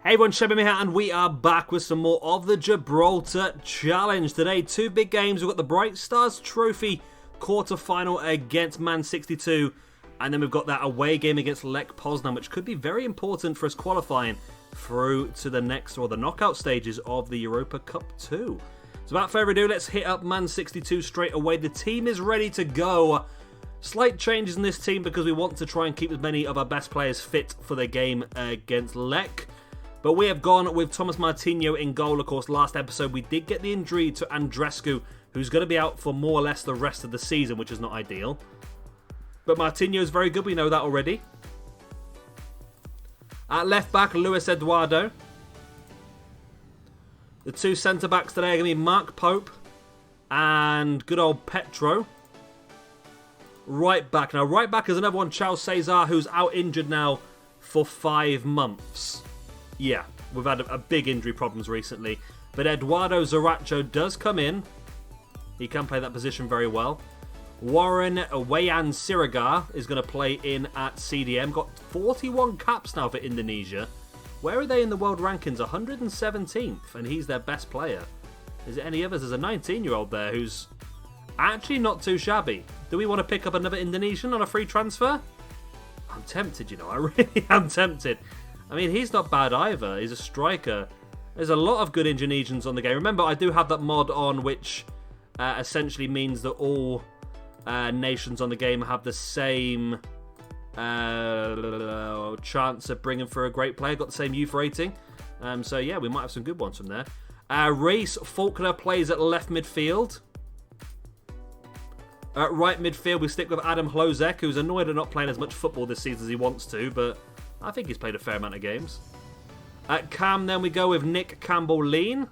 Hey everyone, Shebby here, and we are back with some more of the Gibraltar Challenge. Today, two big games. We've got the Bright Stars Trophy quarter-final against Man 62, and then we've got that away game against Lech Poznan, which could be very important for us qualifying through to the next, or the knockout stages of the Europa Cup 2. So without further ado, let's hit up Man 62 straight away. The team is ready to go. Slight changes in this team because we want to try and keep as many of our best players fit for the game against Lech. But we have gone with Thomas Martinho in goal. Of course, last episode we did get the injury to Andrescu, who's going to be out for more or less the rest of the season, which is not ideal. But Martinho is very good, we know that already. At left back, Luis Eduardo. The two centre-backs today are going to be Mark Pope and good old Petro. Right back. Now, right back is another one, Charles Cesar, who's out injured now for 5 months. Yeah, we've had a big injury problems recently. But Eduardo Zaracho does come in. He can play that position very well. Warren Wayan Siragar is going to play in at CDM. Got 41 caps now for Indonesia. Where are they in the world rankings? 117th, and he's their best player. Is it any others? There's a 19-year-old there who's actually not too shabby. Do we want to pick up another Indonesian on a free transfer? I'm tempted, you know. I really am tempted. I mean, he's not bad either. He's a striker. There's a lot of good Indonesians on the game. Remember, I do have that mod on, which essentially means that all nations on the game have the same chance of bringing through a great player. Got the same youth rating. So, yeah, we might have some good ones from there. Reece Faulkner plays at left midfield. At right midfield, we stick with Adam Hlozek, who's annoyed at not playing as much football this season as he wants to, but I think he's played a fair amount of games. At cam, then we go with Nick Campbell-Lean.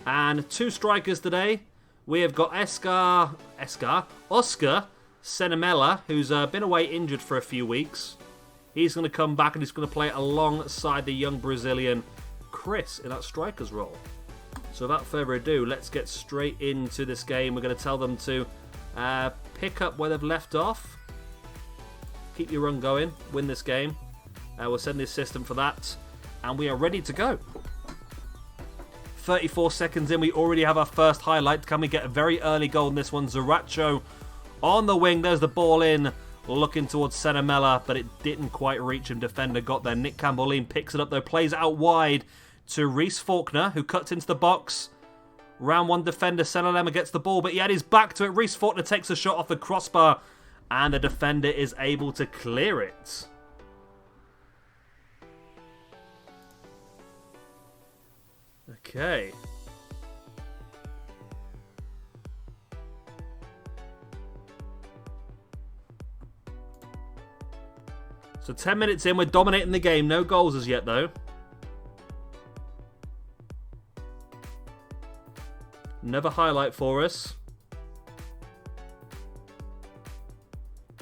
And two strikers today. We have got Oscar Senamela, who's been away injured for a few weeks. He's going to come back and he's going to play alongside the young Brazilian Chris in that striker's role. So without further ado, let's get straight into this game. We're going to tell them to pick up where they've left off. Keep your run going, win this game. We'll send the assistant for that. And we are ready to go. 34 seconds in, we already have our first highlight. Can we get a very early goal in this one? Zaracho on the wing. There's the ball in. Looking towards Senamela, but it didn't quite reach him. Defender got there. Nick Campbell-Lean picks it up though. Plays it out wide to Reece Faulkner, who cuts into the box. Round one defender, Senamela gets the ball, but he had his back to it. Reece Faulkner takes a shot off the crossbar. And the defender is able to clear it. Okay. So 10 minutes in, we're dominating the game. No goals as yet, though. Another highlight for us.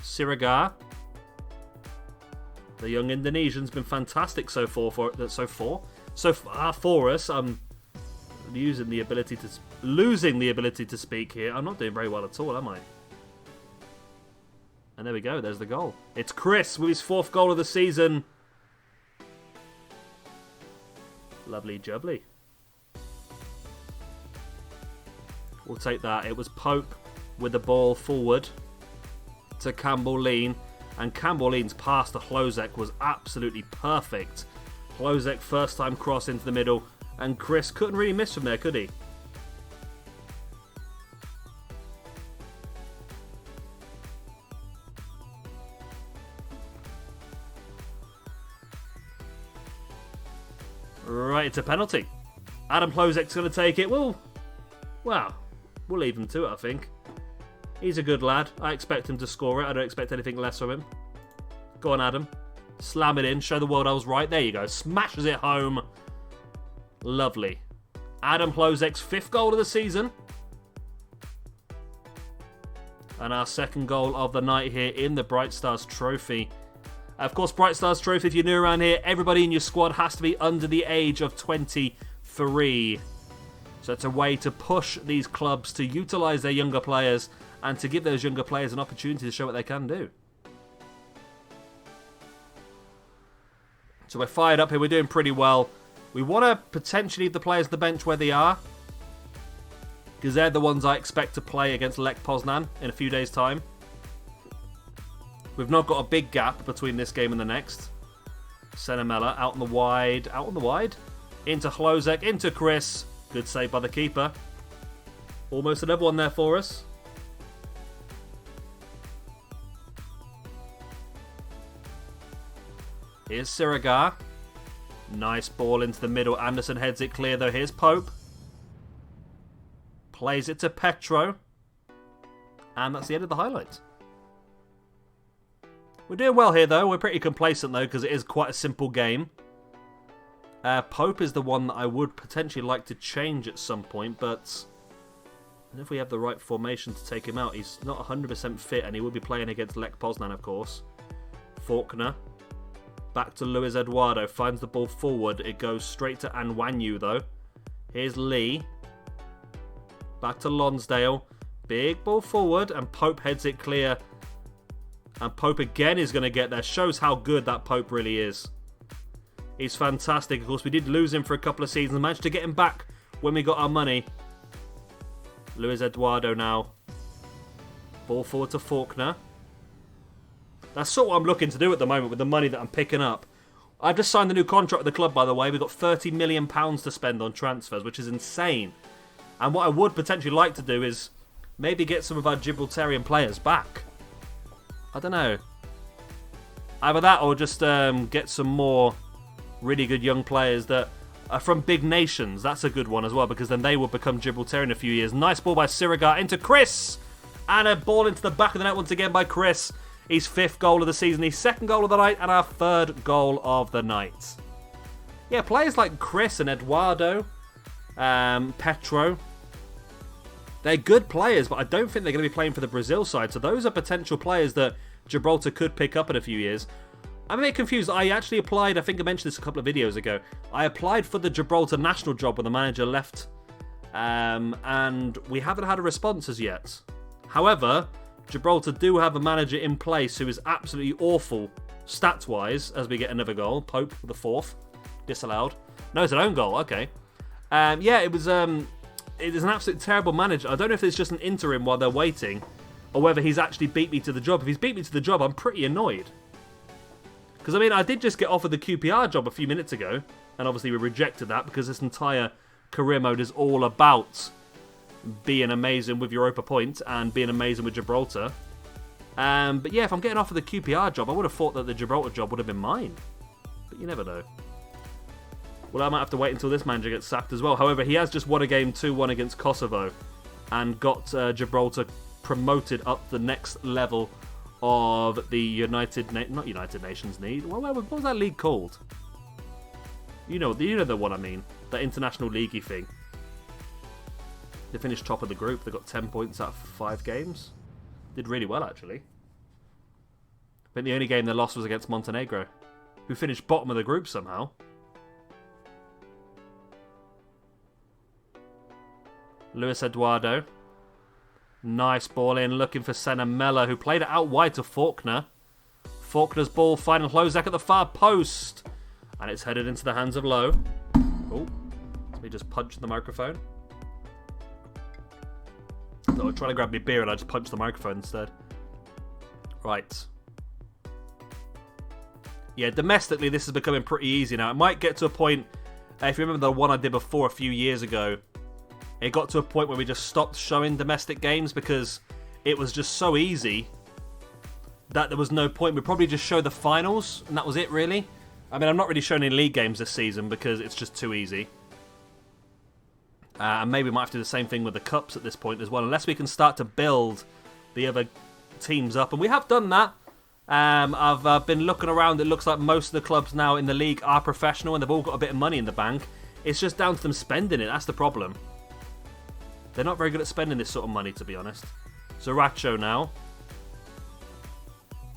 Siragar. The young Indonesian's been fantastic so far for us. I'm losing the ability to speak here. I'm not doing very well at all, am I? And there we go. There's the goal. It's Chris with his 4th goal of the season. Lovely jubbly. We'll take that. It was Pope with the ball forward to Campbell-Lean, and Campbell-Lean's pass to Hlozek was absolutely perfect. Hlozek first time cross into the middle, and Chris couldn't really miss from there, could he? Right, it's a penalty. Adam Hlozek's going to take it. Well, we'll leave him to it, I think. He's a good lad. I expect him to score it. I don't expect anything less from him. Go on, Adam. Slam it in. Show the world I was right. There you go. Smashes it home. Lovely. Adam Hlozek's 5th goal of the season. And our 2nd goal of the night here in the Bright Stars Trophy. Of course, Bright Stars Trophy, if you're new around here, everybody in your squad has to be under the age of 23. So it's a way to push these clubs to utilise their younger players and to give those younger players an opportunity to show what they can do. So we're fired up here. We're doing pretty well. We want to potentially leave the players on the bench where they are, because they're the ones I expect to play against Lech Poznan in a few days' time. We've not got a big gap between this game and the next. Senamela out on the wide. Out on the wide. Into Hlozek. Into Chris. Good save by the keeper. Almost another one there for us. Here's Sirigar. Nice ball into the middle. Anderson heads it clear though. Here's Pope. Plays it to Petro. And that's the end of the highlights. We're doing well here though. We're pretty complacent though because it is quite a simple game. Pope is the one that I would potentially like to change at some point, but if we have the right formation to take him out, he's not 100% fit and he will be playing against Lech Poznan, of course. Faulkner. Back to Luis Eduardo. Finds the ball forward. It goes straight to Anwanyu though. Here's Lee. Back to Lonsdale. Big ball forward and Pope heads it clear. And Pope again is going to get there. Shows how good that Pope really is. He's fantastic. Of course, we did lose him for a couple of seasons. Managed to get him back when we got our money. Luis Eduardo now. Ball forward to Faulkner. That's sort of what I'm looking to do at the moment with the money that I'm picking up. I've just signed the new contract with the club, by the way. We've got £30 million to spend on transfers, which is insane. And what I would potentially like to do is maybe get some of our Gibraltarian players back. I don't know. Either that or just get some more really good young players that are from big nations. That's a good one as well, because then they will become Gibraltarian in a few years. Nice ball by Sirigar into Chris. And a ball into the back of the net once again by Chris. His 5th goal of the season, his 2nd goal of the night, and our 3rd goal of the night. Yeah, players like Chris and Eduardo, Petro, they're good players, but I don't think they're going to be playing for the Brazil side. So those are potential players that Gibraltar could pick up in a few years. I'm a bit confused. I actually applied, I think I mentioned this a couple of videos ago. I applied for the Gibraltar national job when the manager left. And we haven't had a response as yet. However, Gibraltar do have a manager in place who is absolutely awful stats-wise as we get another goal. Pope for the 4th. Disallowed. No, it's an own goal. Okay. Yeah, it is an absolutely terrible manager. I don't know if it's just an interim while they're waiting or whether he's actually beat me to the job. If he's beat me to the job, I'm pretty annoyed. Because, I mean, I did just get offered the QPR job a few minutes ago, and obviously we rejected that because this entire career mode is all about being amazing with Europa points and being amazing with Gibraltar. But yeah, if I'm getting offered the QPR job, I would have thought that the Gibraltar job would have been mine. But you never know. Well, I might have to wait until this manager gets sacked as well. However, he has just won a game 2-1 against Kosovo and got Gibraltar promoted up the next level of the not United Nations League. What was that league called? You know the one I mean. That international leaguey thing. They finished top of the group. They got 10 points out of 5 games. Did really well, actually. I think the only game they lost was against Montenegro, who finished bottom of the group somehow. Luis Eduardo. Nice ball in, looking for Senamela, who played it out wide to Faulkner. Faulkner's ball finding Hlozek at the far post. And it's headed into the hands of Lowe. Oh, let me just punch the microphone. So I was trying to grab me beer and I just punched the microphone instead. Right. Yeah, domestically this is becoming pretty easy now. It might get to a point, if you remember the one I did before a few years ago, it got to a point where we just stopped showing domestic games because it was just so easy that there was no point. We'd probably just show the finals and that was it really. I mean, I'm not really showing any league games this season because it's just too easy. And maybe we might have to do the same thing with the cups at this point as well, unless we can start to build the other teams up. And we have done that. I've been looking around. It looks like most of the clubs now in the league are professional and they've all got a bit of money in the bank. It's just down to them spending it. That's the problem. They're not very good at spending this sort of money, to be honest. Zaracho now.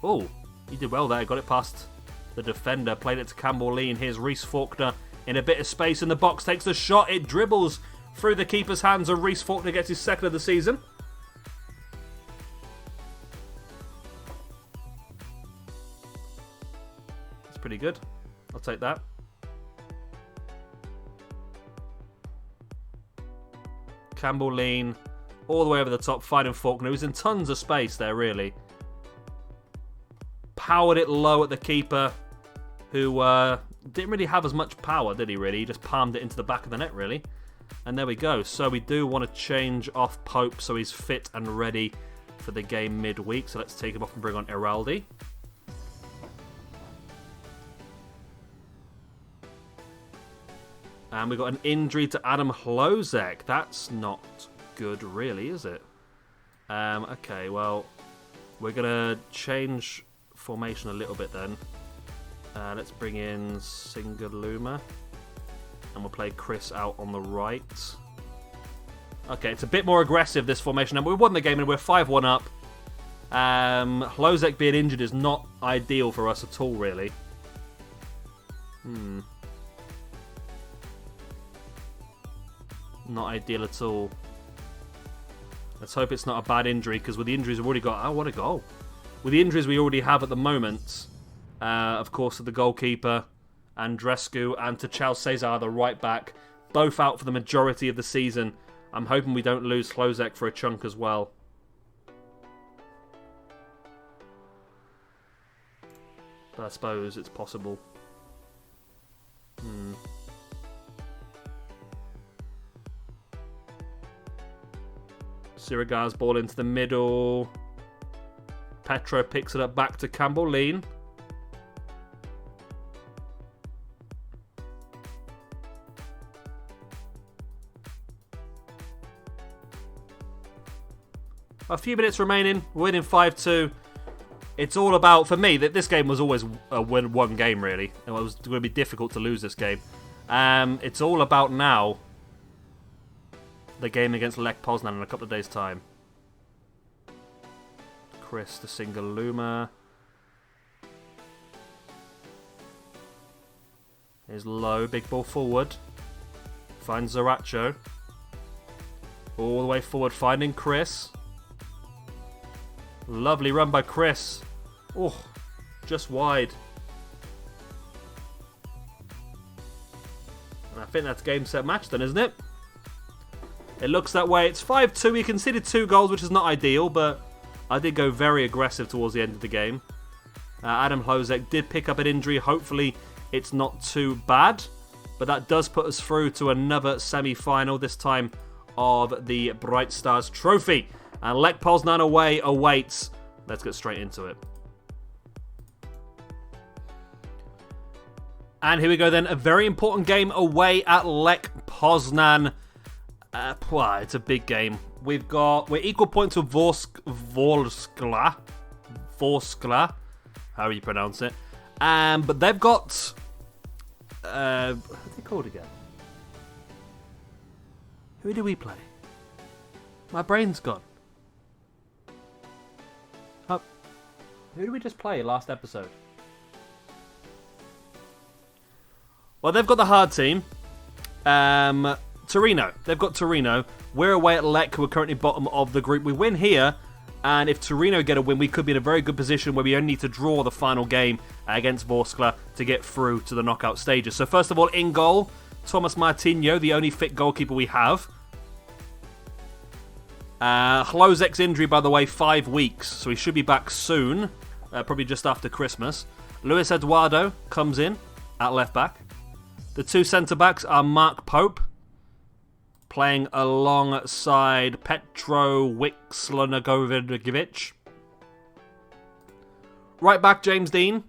Oh, he did well there. Got it past the defender. Played it to Campbell Lee. And here's Reece Faulkner in a bit of space in the box. Takes the shot. It dribbles through the keeper's hands. And Reece Faulkner gets his 2nd of the season. That's pretty good. I'll take that. Campbell lean all the way over the top, finding Faulkner, who's in tons of space there, really. Powered it low at the keeper, who didn't really have as much power, did he, really? He just palmed it into the back of the net, really. And there we go. So we do want to change off Pope so he's fit and ready for the game midweek. So let's take him off and bring on Iraldi. And we got an injury to Adam Hlozek. That's not good, really, is it? Okay, well, we're going to change formation a little bit then. Let's bring in Singaluma. And we'll play Chris out on the right. Okay, it's a bit more aggressive, this formation. And we won the game and we're 5-1 up. Hlozek being injured is not ideal for us at all, really. Not ideal at all. Let's hope it's not a bad injury, because with the injuries we've already got... Oh, what a goal. With the injuries we already have at the moment, of course, the goalkeeper, Andrescu, and Tachal Cesar, the right back, both out for the majority of the season. I'm hoping we don't lose Hlozek for a chunk as well. But I suppose it's possible. Sirigar's ball into the middle. Petro picks it up back to Campbell lean. A few minutes remaining. We're winning 5-2. It's all about, for me, that this game was always a one game, really. It was going to be difficult to lose this game. It's all about now the game against Lech Poznan in a couple of days' time. Chris to Singaluma. Here's low, big ball forward. Finds Zaracho. All the way forward, finding Chris. Lovely run by Chris. Oh, just wide. And I think that's game, set, match then, isn't it? It looks that way. It's 5-2. We conceded 2 goals, which is not ideal, but I did go very aggressive towards the end of the game. Adam Hlozek did pick up an injury. Hopefully it's not too bad. But that does put us through to another semi-final, this time of the Bright Stars Trophy. And Lech Poznan away awaits. Let's get straight into it. And here we go then. A very important game away at Lech Poznan. It's a big game. We're equal points with Vorskla. However you pronounce it. But they've got... what are they called again? Who do we play? My brain's gone. Who did we just play last episode? Well, they've got the hard team. Torino. They've got Torino. We're away at Lech, who are currently bottom of the group. We win here, and if Torino get a win, we could be in a very good position where we only need to draw the final game against Vorskla to get through to the knockout stages. So first of all, in goal, Thomas Martinho, the only fit goalkeeper we have. Hlozek's injury, by the way, 5 weeks, so he should be back soon, probably just after Christmas. Luis Eduardo comes in at left back. The 2 centre-backs are Mark Pope, playing alongside Petro Wikslanagovic. Right back, James Dean.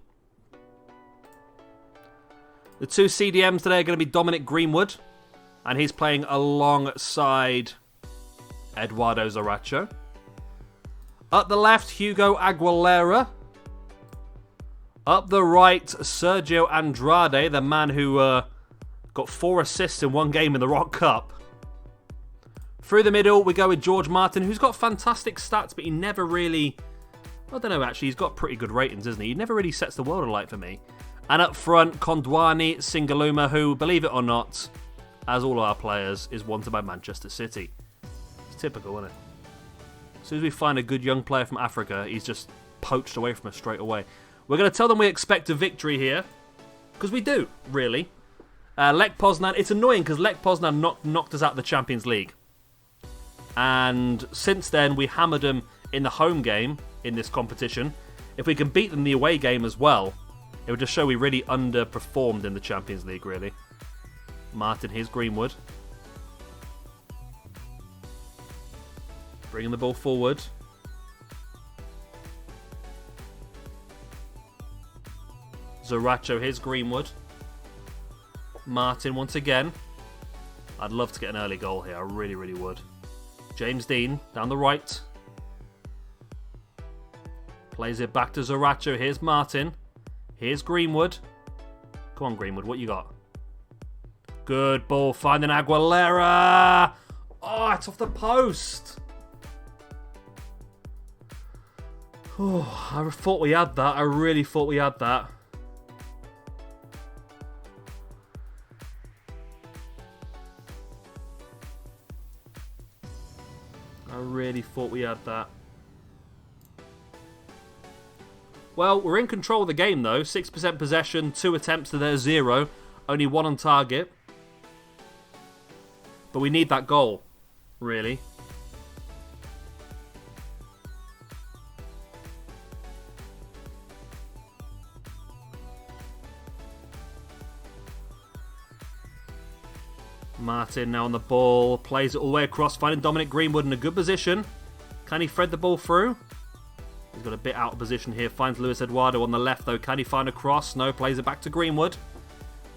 The 2 CDMs today are going to be Dominic Greenwood, and he's playing alongside Eduardo Zaracho. Up the left, Hugo Aguilera. Up the right, Sergio Andrade, the man who got 4 assists in 1 game in the Rock Cup. Through the middle, we go with George Martin, who's got fantastic stats, but he never really... I don't know, actually, he's got pretty good ratings, isn't he? He never really sets the world alight for me. And up front, Kondwani Singaluma, who, believe it or not, as all our players, is wanted by Manchester City. It's typical, isn't it? As soon as we find a good young player from Africa, he's just poached away from us straight away. We're going to tell them we expect a victory here. Because we do, really. Lech Poznan, it's annoying because Lech Poznan knocked us out of the Champions League. And since then, we hammered them in the home game in this competition. If we can beat them in the away game as well, it would just show we really underperformed in the Champions League, really. Martin, here's Greenwood. Bringing the ball forward. Zaracho, here's Greenwood. Martin once again. I'd love to get an early goal here. I really, really would. James Dean down the right. Plays it back to Zaracho. Here's Martin. Here's Greenwood. Come on, Greenwood. What you got? Good ball. Finding Aguilera. Oh, it's off the post. Oh, I thought we had that. I really thought we had that. I really thought we had that. Well, we're in control of the game, though. 6% possession, 2 attempts to their 0. Only 1 on target. But we need that goal, really. Martin now on the ball. Plays it all the way across, finding Dominic Greenwood in a good position. Can he thread the ball through? He's got a bit out of position here. Finds Luis Eduardo on the left, though. Can he find a cross? No. Plays it back to Greenwood.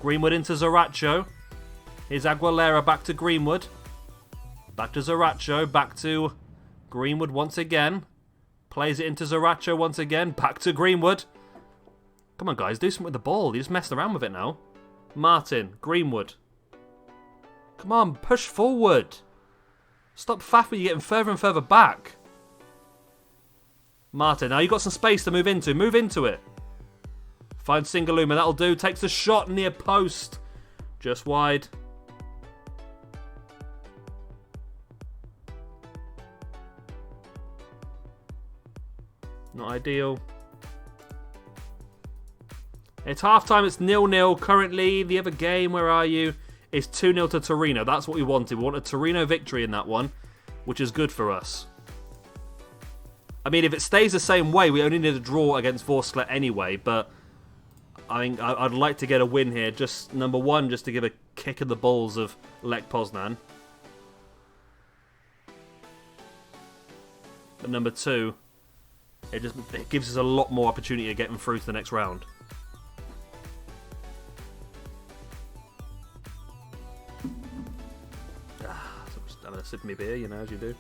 Greenwood into Zaracho. Here's Aguilera back to Greenwood. Back to Zaracho. Back to Greenwood once again. Plays it into Zaracho once again. Back to Greenwood. Come on, guys. Do something with the ball. You just messed around with it now. Martin. Greenwood. Come on. Push forward. Stop faffing. You're getting further and further back. Martin, now you've got some space to move into. Move into it. Find Singaluma. That'll do. Takes a shot near post. Just wide. Not ideal. It's half-time. It's 0-0 currently. The other game, where are you? It's 2-0 to Torino. That's what we wanted. We want a Torino victory in that one, which is good for us. I mean, if it stays the same way, we only need a draw against Vorskla anyway, but I think I'd like to get a win here. Just, number one, just to give a kick in the balls of Lech Poznan. But number two, it gives us a lot more opportunity of getting through to the next round. So I'm just having a sip of my beer, you know, as you do.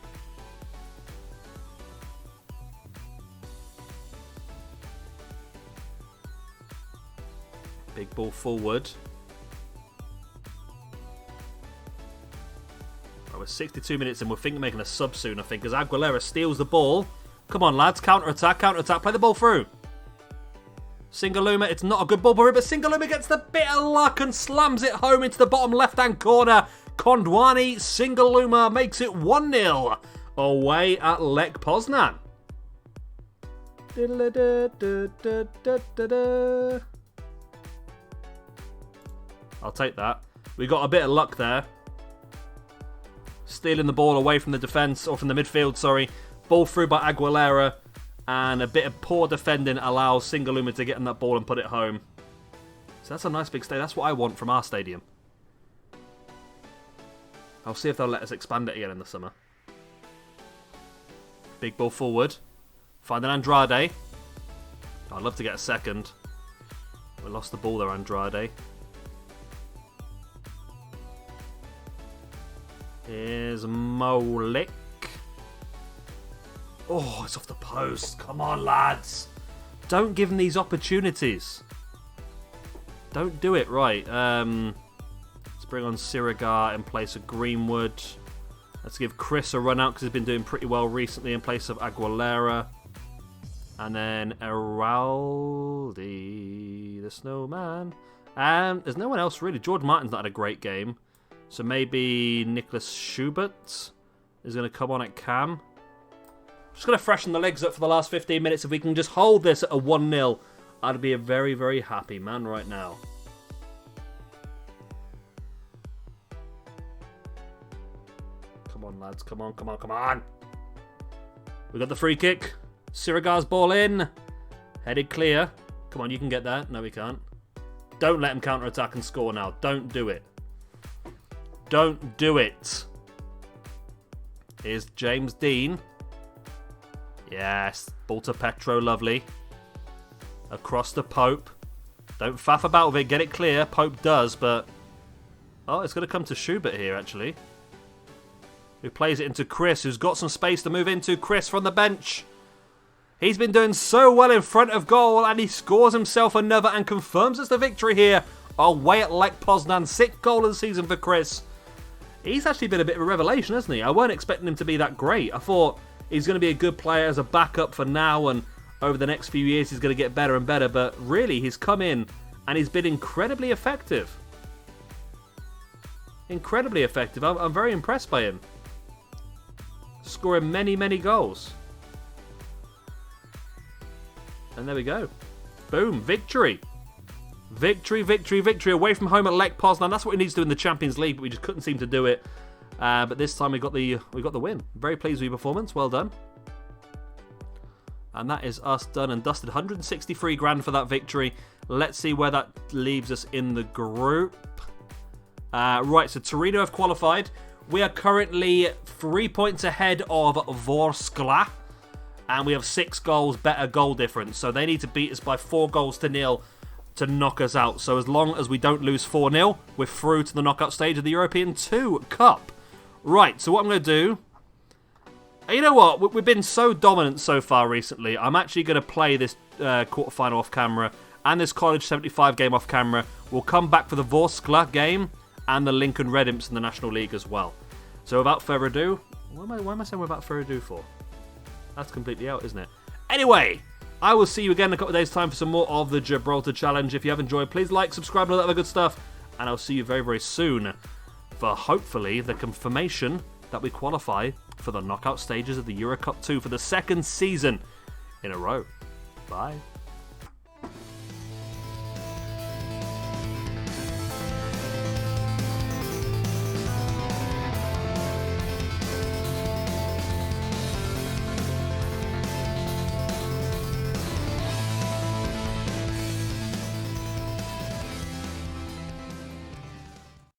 Big ball forward. Right, we're 62 minutes in. We're thinking of making a sub soon, I think, as Aguilera steals the ball. Come on, lads. Counter-attack, counter-attack. Play the ball through. Singaluma, it's not a good ball for him, but Singaluma gets the bit of luck and slams it home into the bottom left-hand corner. Kondwani, Singaluma makes it 1-0 away at Lech Poznan. I'll take that. We got a bit of luck there. Stealing the ball away from the defence, or from the midfield, sorry. Ball through by Aguilera. And a bit of poor defending allows Singaluma to get in that ball and put it home. So that's a nice big stadium. That's what I want from our stadium. I'll see if they'll let us expand it again in the summer. Big ball forward. Finding Andrade. I'd love to get a second. We lost the ball there, Andrade. Here's Molik. Oh, it's off the post. Come on, lads. Don't give them these opportunities. Don't do it. Right. Let's bring on Sirigar in place of Greenwood. Let's give Chris a run out because he's been doing pretty well recently in place of Aguilera. And then Eraldi, the snowman. And there's no one else really. George Martin's not had a great game. So maybe Nicholas Schubert is going to come on at cam. Just going to freshen the legs up for the last 15 minutes. If we can just hold this at a 1-0, I'd be a very, very happy man right now. on, lads. Come on, come on, come on. We got the free kick. Sirigar's ball in. Headed clear. Come on, you can get that. No, we can't. Don't let him counter-attack and score now. Don't do it. Don't do it. Here's James Dean. Yes. Ball to Petro. Lovely. Across to Pope. Don't faff about with it. Get it clear. Pope does, but... Oh, it's going to come to Schubert here, actually. Who plays it into Chris, who's got some space to move into. Chris from the bench. He's been doing so well in front of goal, and he scores himself another and confirms it's the victory here away at Lech Poznan. 6th goal of the season for Chris. He's actually been a bit of a revelation, hasn't he? I weren't expecting him to be that great. I thought he's going to be a good player as a backup for now, and over the next few years he's going to get better and better. But really, he's come in and he's been incredibly effective. Incredibly effective. I'm very impressed by him. Scoring many, many goals. And there we go. Boom. Victory. Victory, victory, victory. Away from home at Lech Poznan. That's what we need to do in the Champions League, but we just couldn't seem to do it. But this time we got the win. Very pleased with your performance. Well done. And that is us done and dusted. 163 grand for that victory. Let's see where that leaves us in the group. Right, so Torino have qualified. We are currently 3 points ahead of Vorskla. And we have 6 goals better goal difference. So they need to beat us by 4 goals to nil to knock us out. So as long as we don't lose 4-0, we're through to the knockout stage of the European 2 Cup. Right, so what I'm going to do... You know what? We've been so dominant so far recently. I'm actually going to play this quarterfinal off camera and this College 75 game off camera. We'll come back for the Vorskla game and the Lincoln Red Imps in the National League as well. So without further ado... Why am I saying without further ado for? That's completely out, isn't it? Anyway, I will see you again in a couple of days' time for some more of the Gibraltar Challenge. If you have enjoyed, please like, subscribe, and all that other good stuff. And I'll see you very, very soon for hopefully the confirmation that we qualify for the knockout stages of the Euro Cup 2 for the 2nd season in a row. Bye.